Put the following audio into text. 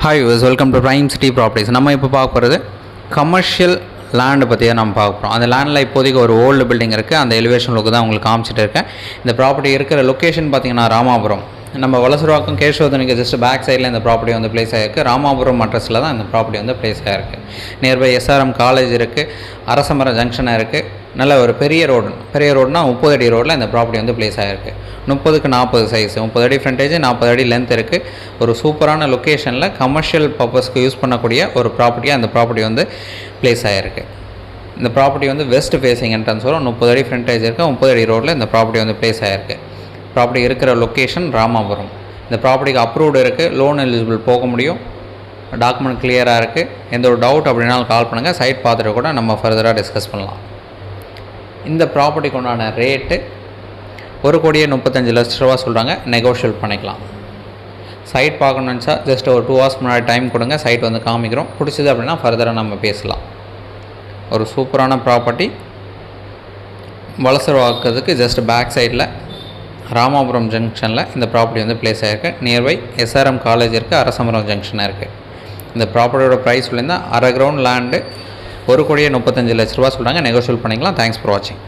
Hi welcome to prime city properties. நம்ம இப்போ பார்க்க போகிறது கமர்ஷியல் லேண்டு பற்றி தான் நம்ம பார்க்க போகிறோம். அந்த லேண்டில் இப்போதைக்கு ஒரு ஓல்டு பில்டிங் இருக்குது. அந்த எலிவேஷன் லுக்கு தான் உங்களுக்கு காமிச்சிட்டு இருக்கேன். இந்த ப்ராப்பர்ட்டி இருக்கிற லொக்கேஷன் பார்த்திங்கன்னா ராமாபுரம். நம்ம வலசரவாக்கம் கேஷவதனுக்கு ஜஸ்ட் பேக் சைடில் இந்த ப்ராப்பர்ட்டி வந்து பிளேஸ் ஆகிருக்கு. ராமாபுரம் அட்ரஸில் தான் இந்த ப்ராப்பர்ட்டி வந்து பிளேஸ் ஆகிருக்கு. நியர்பை எஸ்ஆர்எம் காலேஜ் இருக்குது, அரசமரம் ஜங்ஷனாக இருக்குது. நல்ல ஒரு பெரிய ரோடுனா 30 அடி ரோடில் இந்த ப்ராப்பர்ட்டி வந்து பிளேஸ் ஆகிருக்கு. 30க்கு 40 சைஸ், 30 அடி ஃப்ரண்டேஜ், 40 அடி லென்த் இருக்குது. ஒரு சூப்பரான லொக்கேஷனில் கமர்ஷியல் பர்பஸ்க்கு யூஸ் பண்ணக்கூடிய ஒரு ப்ராப்பர்ட்டியாக அந்த ப்ராப்பர்ட்டி வந்து பிளேஸ் ஆகிருக்கு. இந்த ப்ராப்பர்ட்டி வந்து வெஸ்ட் ஃபேஸிங் என்ட்ரன்ஸ் வரும். 30 அடி ஃப்ரண்டேஜ் இருக்குது. 30 அடி ரோடில் இந்த ப்ராப்பர்ட்டி வந்து பிளேஸ் ஆகிருக்கு. ப்ராப்பர்ட்டி இருக்கிற லொக்கேஷன் ராமாபுரம். இந்த ப்ராப்பர்ட்டிக்கு அப்ரூவ்டு இருக்குது. லோன் எலிஜிபிள் போக முடியும். டாக்குமெண்ட் கிளியராக இருக்குது. எந்த ஒரு டவுட் அப்படின்னாலும் கால் பண்ணுங்கள். சைட் பார்த்துட்டு கூட நம்ம ஃபர்தராக டிஸ்கஸ் பண்ணலாம். இந்த ப்ராப்பர்ட்டிக்கு உண்டான ரேட்டு 1,35,00,000 சொல்கிறாங்க. நெகோஷியல் பண்ணிக்கலாம். சைட் பார்க்கணுன்னு நினச்சா ஜஸ்ட் ஒரு 2 hours முன்னாடி டைம் கொடுங்க. சைட் வந்து காமிக்கிறோம். பிடிச்சது அப்படின்னா ஃபர்தராக நம்ம பேசலாம். ஒரு சூப்பரான ப்ராப்பர்ட்டி வலசரவாக்கத்துக்கு ஜஸ்ட் பேக் சைடில் ராமாபுரம் ஜங்ஷனில் இந்த ப்ராப்பர்ட்டி வந்து பிளேஸ் ஆகிருக்கு. நியர்பை எஸ்ஆர்எம் காலேஜ் இருக்குது, அரசமரம் ஜங்ஷனாக இருக்குது. இந்த ப்ராப்பர்ட்டியோட ப்ரைஸ் சொல்லியிருந்தால் 1/2 கிரவுண்ட் லேண்டு 1,35,00,000 சொல்கிறாங்க. நெகோஷியல் பண்ணிக்கலாம். தேங்க்ஸ் ஃபார் வாட்சிங்.